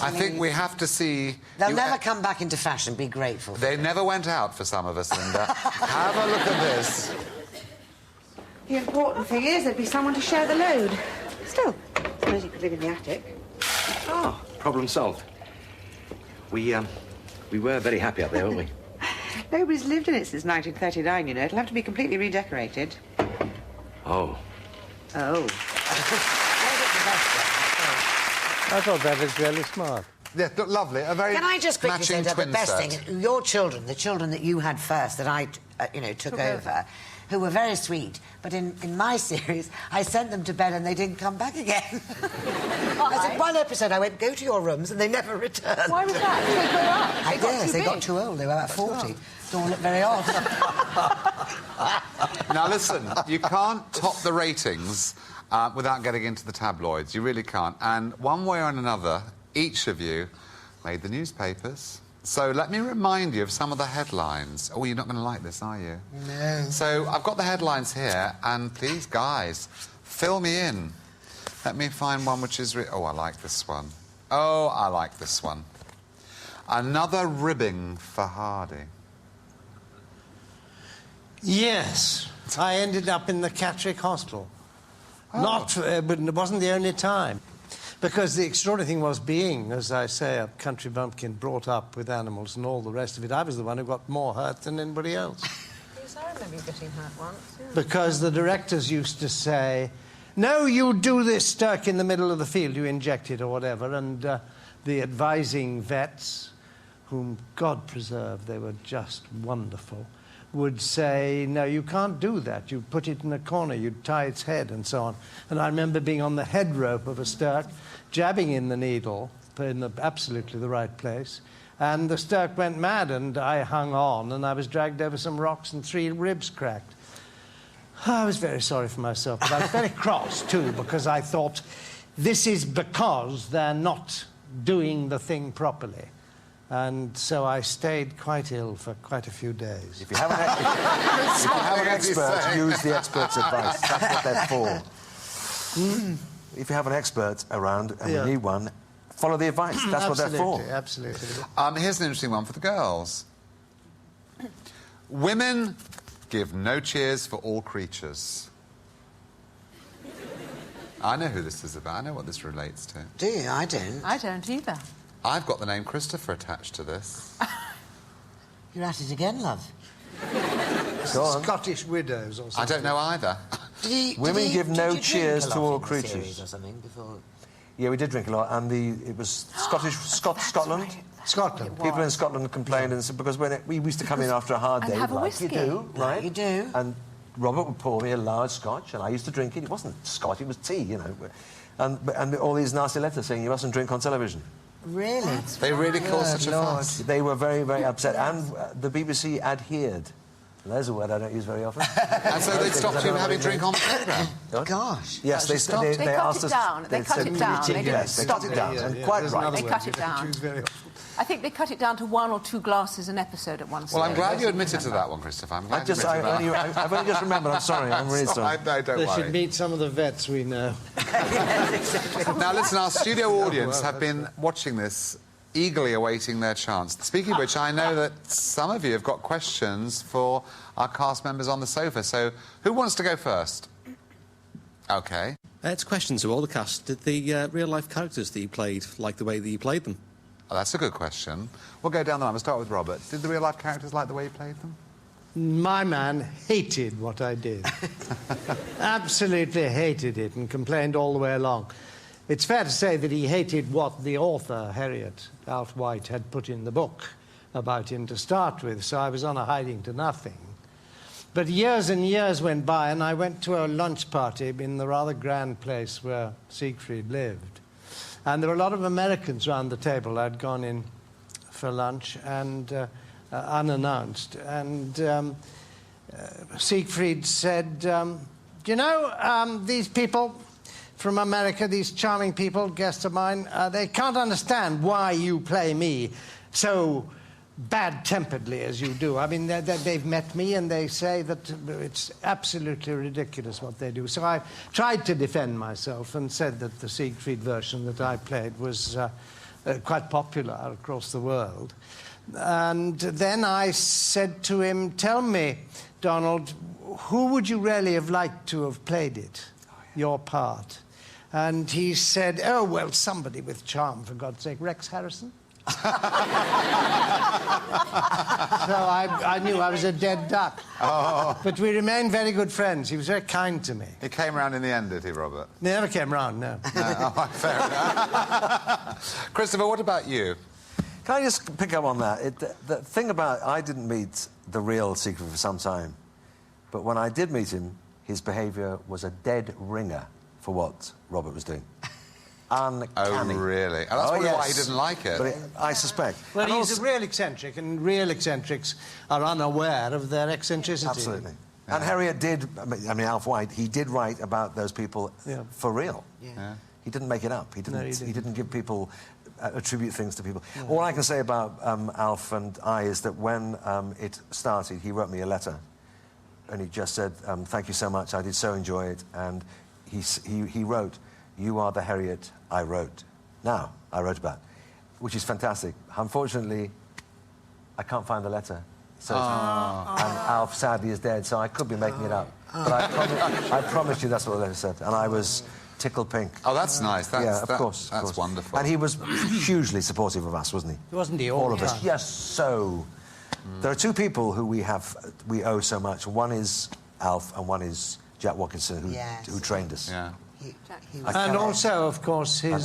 I think we have to see... They'll never come back into fashion, be grateful. They never went out for some of us, Linda. Have a look at this. The important thing is there'd be someone to share the load. Still, I suppose you could live in the attic. Ah, problem solved. We were very happy up there, weren't we? Nobody's lived in it since 1939, you know. It'll have to be completely redecorated. Oh. Oh. I thought that was really smart. Yeah, look, lovely. A very Can I just quickly say matching that the twin best set. thing, your children, the children that you had first, that I, took over, who were very sweet, but in my series, I sent them to bed and they didn't come back again. I said, one episode, I went, go to your rooms, and they never returned. Why was that? Did they grow up? I guess they got too old. They were about 40. Don't look very old. Now, listen, you can't top the ratings without getting into the tabloids. You really can't. And one way or another, each of you made the newspapers. So let me remind you of some of the headlines. Oh, you're not going to like this, are you? No. So I've got the headlines here, and please, guys, fill me in. Let me find one which is... Oh, I like this one. Oh, I like this one. Another ribbing for Hardy. Yes, I ended up in the Catterick Hospital. Oh. But it wasn't the only time. Because the extraordinary thing was being, as I say, a country bumpkin brought up with animals and all the rest of it, I was the one who got more hurt than anybody else. Yes, I remember you getting hurt once. Yeah. Because the directors used to say, no, you do this stuck in the middle of the field, you inject it or whatever, and the advising vets, whom God preserve, they were just wonderful, would say, no, you can't do that. You put it in a corner, you tie its head, and so on. And I remember being on the head rope of a stirk, jabbing in the needle in absolutely the right place, and the stirk went mad, and I hung on, and I was dragged over some rocks, and 3 ribs cracked. I was very sorry for myself, but I was very cross, too, because I thought, this is because they're not doing the thing properly. And so I stayed quite ill for quite a few days. If you have an expert, use the expert's advice. That's what they're for. If you have an expert around and we need one, follow the advice. That's what they're for. Absolutely. Here's an interesting one for the girls. Women give no cheers for all creatures. I know who this is about. I know what this relates to. Do you? I don't. I don't either. I've got the name Christopher attached to this. You're at it again, love. Scottish widows or something. I don't know either. Women give no cheers to all Or creatures. something before. Yeah, we did drink a lot, and it was Scotland. Scotland. People in Scotland complained and said, because when we used to come in after a hard And day, have a like whiskey. you do, right? You do. And Robert would pour me a large scotch, and I used to drink it. It wasn't scotch; it was tea, you know. And all these nasty letters saying you mustn't drink on television. Really? They really caused such a fuss. They were very, very upset, and the BBC adhered There's a word I don't use very often. And so they stopped you having a drink on the programme? Gosh. Yes, they cut it down. They cut it down. They didn't They cut it down, and quite right. They cut it down. I think they cut it down to 1 or 2 glasses an episode at one stage. Well, I'm glad you admitted to that one, Christopher. I'm glad you admitted to that. I've only just remembered. I'm sorry. I'm really sorry. No, don't They worry. should meet some of the vets we know. Now, listen, our studio audience have been watching this, eagerly awaiting their chance. Speaking of which, I know that some of you have got questions for our cast members on the sofa, so who wants to go first? OK. It's questions to all the cast. Did the real-life characters that you played like the way that you played them? Oh, that's a good question. We'll go down the line. We'll start with Robert. Did the real-life characters like the way you played them? My man hated what I did. Absolutely hated it and complained all the way along. It's fair to say that he hated what the author, Harriet, Alf White, had put in the book about him to start with, so I was on a hiding to nothing. But years and years went by, and I went to a lunch party in the rather grand place where Siegfried lived. And there were a lot of Americans round the table. I'd gone in for lunch, and unannounced. And Siegfried said, you know, these people from America, these charming people, guests of mine, they can't understand why you play me so bad-temperedly as you do. I mean, they've met me and they say that it's absolutely ridiculous what they do. So I tried to defend myself and said that the Siegfried version that I played was quite popular across the world. And then I said to him, tell me, Donald, who would you really have liked to have played it, your part? And he said, oh, well, somebody with charm, for God's sake, Rex Harrison. So I knew I was a dead duck. Oh. But we remained very good friends. He was very kind to me. He came round in the end, did he, Robert? He never came round, no. No, oh, fair enough. Christopher, what about you? Can I just pick up on that? The thing about... I didn't meet the real Siegfried for some time, but when I did meet him, his behaviour was a dead ringer for what Robert was doing. Uncanny. Oh, really? And that's probably why he didn't like it. But I suspect. Well, he's a real eccentric, and real eccentrics are unaware of their eccentricity. Absolutely. Yeah. And Harriet did... I mean, Alf White, he did write about those people for real. Yeah. He didn't make it up. He didn't give people... attribute things to people. Yeah. All I can say about Alf and I is that when it started, he wrote me a letter, and he just said, "Thank you so much. I did so enjoy it." And he wrote, "You are the Harriet I wrote." Now I wrote about, which is fantastic. Unfortunately, I can't find the letter. So and Alf sadly is dead, so I could be making it up. But I promise you that's what the letter said, and I was tickled pink. Oh, that's nice. Yeah, of course. That's wonderful. And he was hugely supportive of us, wasn't he? Wasn't he? All of us. Yes, so... There are two people who we owe so much. One is Alf and one is Jack Watkinson, who trained us. Yeah. And also, of course, his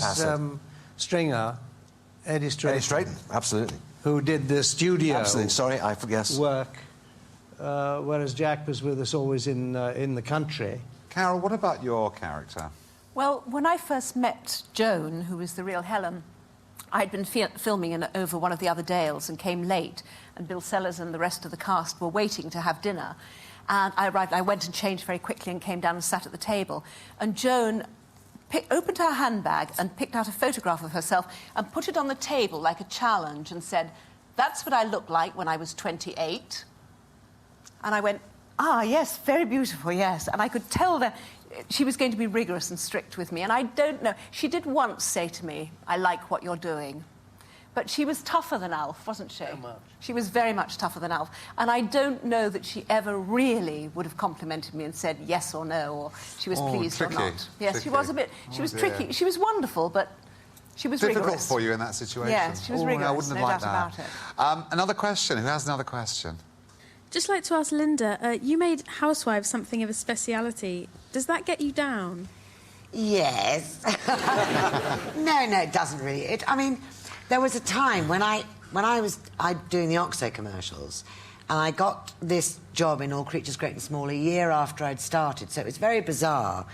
stringer, Eddie Strayton. Eddie Strayton, absolutely. Who did the studio... Absolutely, sorry, I forget. ...work, whereas Jack was with us always in the country. Carol, what about your character? Well, when I first met Joan, who was the real Helen, I'd been filming over one of the other Dales and came late, and Bill Sellers and the rest of the cast were waiting to have dinner. And I arrived, I went and changed very quickly and came down and sat at the table. And Joan opened her handbag and picked out a photograph of herself and put it on the table like a challenge and said, "That's what I looked like when I was 28. And I went, "Ah, yes, very beautiful, yes." And I could tell that she was going to be rigorous and strict with me. And I don't know. She did once say to me, "I like what you're doing." But she was tougher than Alf, wasn't she? She was very much tougher than Alf. And I don't know that she ever really would have complimented me and said yes or no, or she was pleased or not. Yes, tricky. She was a bit... She was tricky. She was wonderful, but she was difficult rigorous. For you in that situation. Yes, she was rigorous, I wouldn't have no liked doubt that. about it. Another question. Who has another question? Just like to ask Linda, you made Housewives something of a speciality. Does that get you down? Yes. No, it doesn't really. I mean, there was a time when I was doing the Oxo commercials, and I got this job in All Creatures Great and Small a year after I'd started, so it was very bizarre.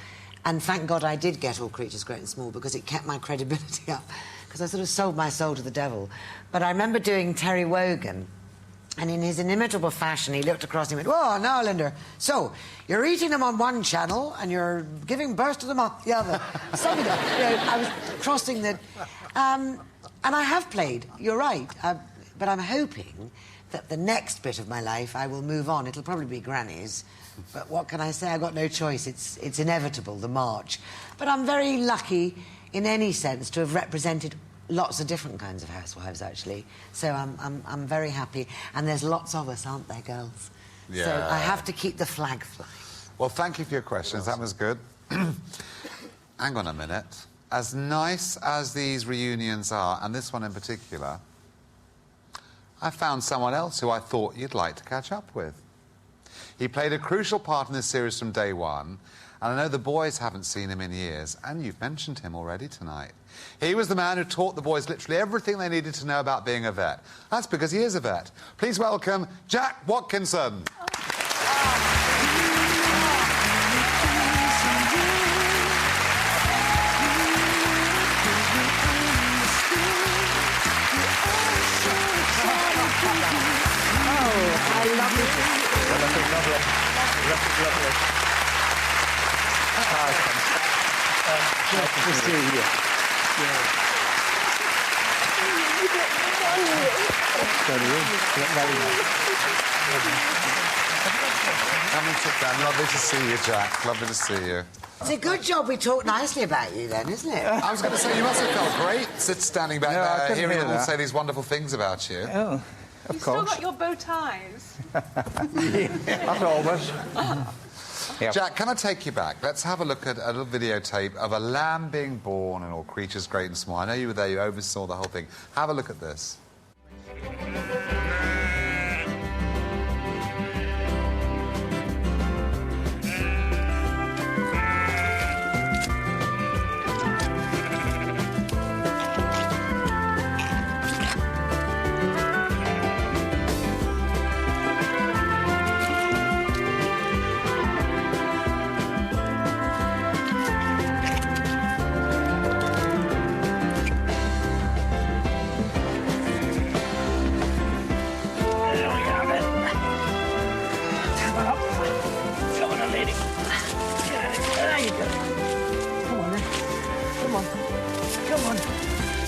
And thank God I did get All Creatures Great and Small, because it kept my credibility up, because I sort of sold my soul to the devil. But I remember doing Terry Wogan, And in his inimitable fashion, he looked across and he went, "Oh, now, Linda, so you're eating them on one channel and you're giving birth to them on the other." Something, I was crossing the... and I have played, you're right, but I'm hoping that the next bit of my life I will move on. It'll probably be Granny's, but what can I say? I've got no choice. It's inevitable, the march. But I'm very lucky, in any sense, to have represented lots of different kinds of housewives, actually. So I'm very happy. And there's lots of us, aren't there, girls? Yeah. So I have to keep the flag flying. Well, thank you for your questions. That was good. Hang on a minute. As nice as these reunions are, and this one in particular, I found someone else who I thought you'd like to catch up with. He played a crucial part in this series from day one, and I know the boys haven't seen him in years, and you've mentioned him already tonight. He was the man who taught the boys literally everything they needed to know about being a vet. That's because he is a vet. Please welcome Jack Watkinson. I love it. Lovely. Nice to see you. Come and sit down. Lovely to see you, Jack. Lovely to see you. It's a good job we talk nicely about you, then, isn't it? I was going to say, you must have felt great standing back there, hearing them all say these wonderful things about you. Oh, of course. You've still got your bow ties. As always. Yep. Jack, can I take you back? Let's have a look at a little videotape of a lamb being born and all creatures great and small. I know you were there, you oversaw the whole thing. Have a look at this.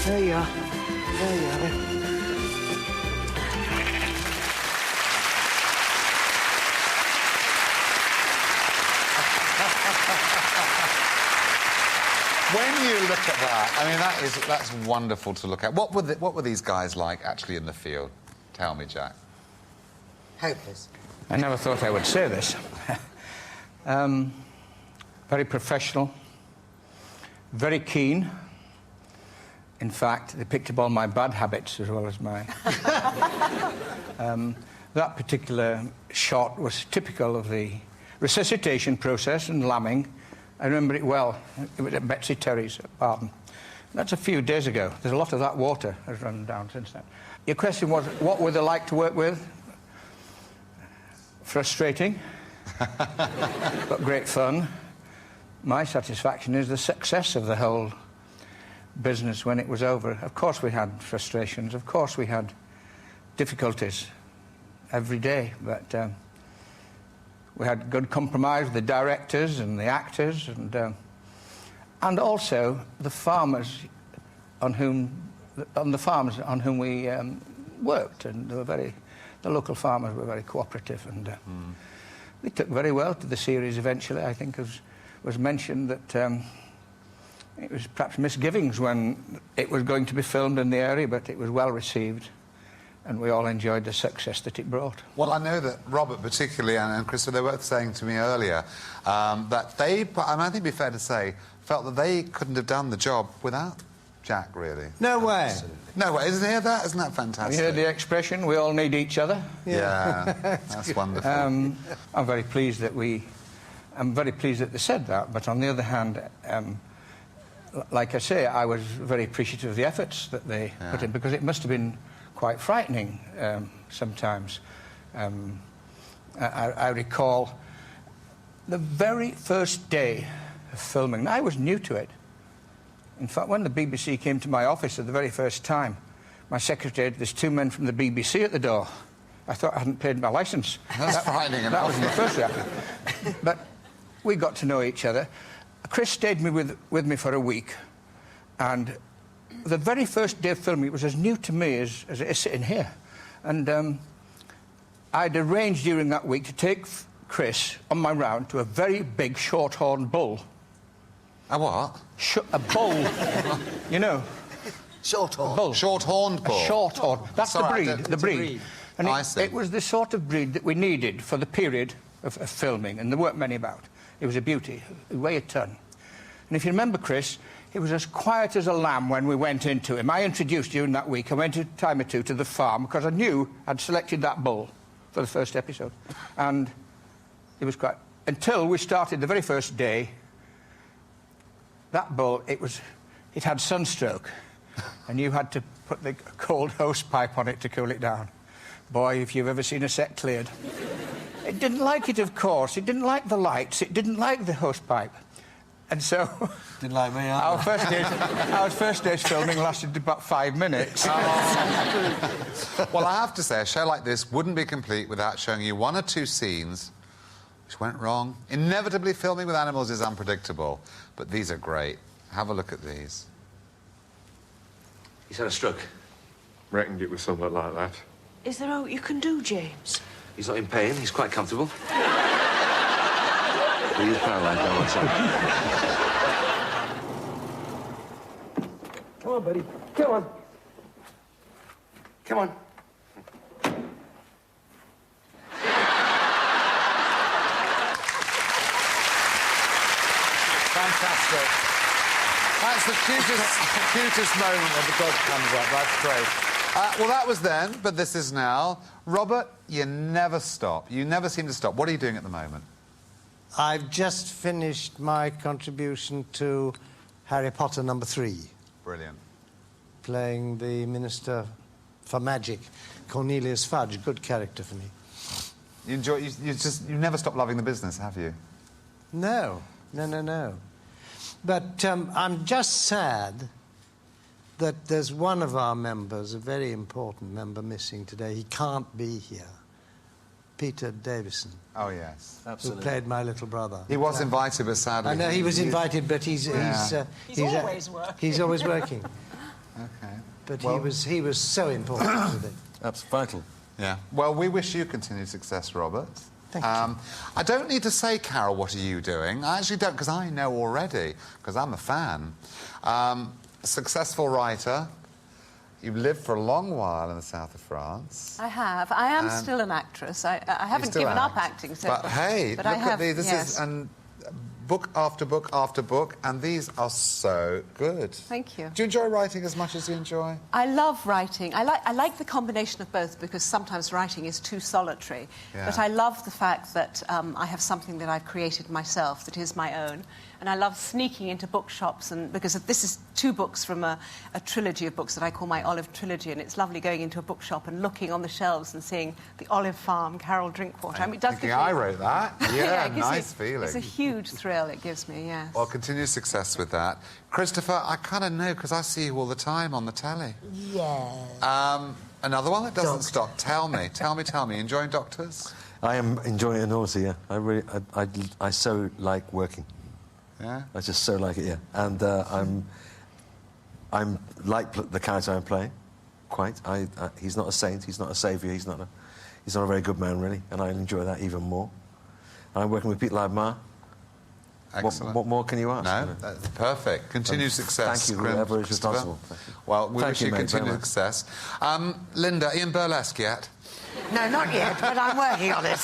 There you are. There you are. When you look at that, I mean, that's wonderful to look at. What were these guys like actually in the field? Tell me, Jack. Hopeless. I never thought I would say this. Very professional, very keen. In fact, they picked up all my bad habits as well as my... that particular shot was typical of the resuscitation process and lambing. I remember it well. It was at Betsy Terry's at Barton. That's a few days ago. There's a lot of that water has run down since then. Your question was, what were they like to work with? Frustrating, but great fun. My satisfaction is the success of the whole business when it was over. Of course we had frustrations, of course we had difficulties every day, but we had good compromise with the directors and the actors and also the farmers on whom we worked, and the local farmers were very cooperative, and they took very well to the series eventually. I think as was mentioned that it was perhaps misgivings when it was going to be filmed in the area, but it was well received, and we all enjoyed the success that it brought. Well, I know that Robert particularly and Christopher, they were both saying to me earlier that they, I think it'd be fair to say, felt that they couldn't have done the job without Jack, really. No way. Absolutely. No way. Isn't that fantastic? Have you heard the expression, we all need each other? Yeah, that's wonderful. I'm very pleased that they said that, but on the other hand, like I say, I was very appreciative of the efforts that they put in, because it must have been quite frightening sometimes. I recall the very first day of filming. I was new to it. In fact, when the BBC came to my office for the very first time, my secretary said, "There's two men from the BBC at the door." I thought I hadn't paid my licence. That's frightening That enough. was my first reaction. But we got to know each other. Chris stayed with me for a week, and the very first day of filming, it was as new to me as it is sitting here. And I'd arranged during that week to take Chris on my round to a very big short-horned bull. A what? A bull. You know. Short-horned. Bull. Short-horned bull. A short-horned. That's Sorry, the breed. And it was the sort of breed that we needed for the period of filming, and there weren't many about. It was a beauty. It weighed a ton. And if you remember, Chris, he was as quiet as a lamb when we went into him. I introduced you in that week. I went a time or two to the farm because I knew I'd selected that bull for the first episode. And it was quite... Until we started the very first day, that bull, it had sunstroke. And you had to put the cold hose pipe on it to cool it down. Boy, if you've ever seen a set cleared. It didn't like it, of course. It didn't like the lights. It didn't like the hose pipe. And so... Didn't like me, our first day's filming lasted about 5 minutes. Well, I have to say, a show like this wouldn't be complete without showing you one or two scenes which went wrong. Inevitably, filming with animals is unpredictable, but these are great. Have a look at these. He's had a stroke. Reckoned it was something like that. Is there aught you can do, James? He's not in pain. He's quite comfortable. But he's paralysed on one side. Come on, buddy. Come on. Come on. Fantastic. That's the cutest moment when the dog comes up. That's great. Well, that was then, but this is now. Robert, you never stop. You never seem to stop. What are you doing at the moment? I've just finished my contribution to Harry Potter #3. Brilliant. Playing the Minister for Magic, Cornelius Fudge. Good character for me. You enjoy... You never stop loving the business, have you? No. But I'm just sad that there's one of our members, a very important member, missing today. He can't be here. Peter Davison. Oh, yes. Absolutely. Who played my little brother. He was invited, but sadly... I know he was invited, but he's always working. He's always working. OK. But well, he was so important today. That's vital. Yeah. Well, we wish you continued success, Robert. Thank you. I don't need to say, Carol, what are you doing? I actually don't, because I know already, because I'm a fan. A successful writer. You've lived for a long while in the south of France. I have. I am still an actress. I haven't given up acting. So, but hey, but look I have, at these. This is book after book after book, and these are so good. Thank you. Do you enjoy writing as much as you enjoy? I love writing. I like the combination of both, because sometimes writing is too solitary. Yeah. But I love the fact that I have something that I've created myself that is my own. And I love sneaking into bookshops, and because this is 2 books from a trilogy of books that I call my Olive Trilogy, and it's lovely going into a bookshop and looking on the shelves and seeing The Olive Farm, Carol Drinkwater. I mean, it does give me... I wrote that. Yeah, nice feeling. It's a huge thrill it gives me, yes. Well, continued success with that. Christopher, I kind of know, because I see you all the time on the telly. Yeah. Another one that doesn't stop. Tell me. Enjoying Doctors? I am enjoying it enormously, yeah. I so like working. Yeah? I just so like it, yeah. And I'm like the character I'm playing, quite. He's not a saint, he's not a saviour, he's not a very good man, really, and I enjoy that even more. And I'm working with Pete Labmar. Excellent. What more can you ask? No, that's perfect. Continued success. Thank you, whoever is responsible. Well, we wish you continued success. Linda, Ian Burlesque yet? No, not yet, but I'm working on it.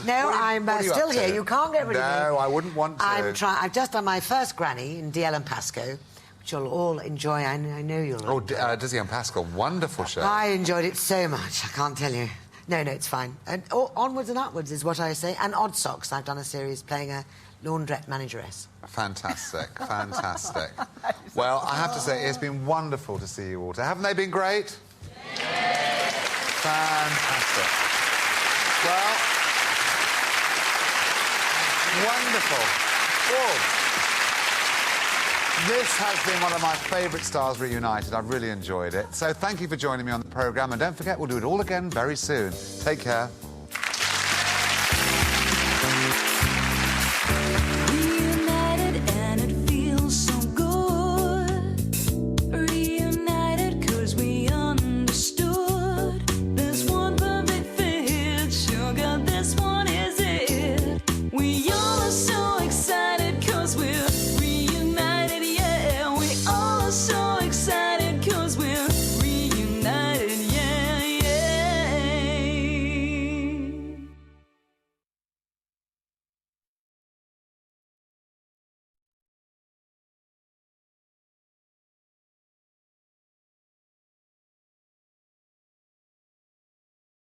No, I'm still here. You can't get rid of me. No, I wouldn't want to. I've just done my first granny in DL and Pascoe, which you'll all enjoy. I know you'll all enjoy. Dizzy and Pascal, wonderful show. I enjoyed it so much, I can't tell you. No, it's fine. And onwards and upwards is what I say. And Odd Socks, I've done a series playing a laundrette manageress. Fantastic, fantastic. Well, I have to say, it's been wonderful to see you all. Haven't they been great? Fantastic. Well, wonderful. Whoa. This has been one of my favourite Stars Reunited. I've really enjoyed it. So thank you for joining me on the programme, and don't forget, we'll do it all again very soon. Take care.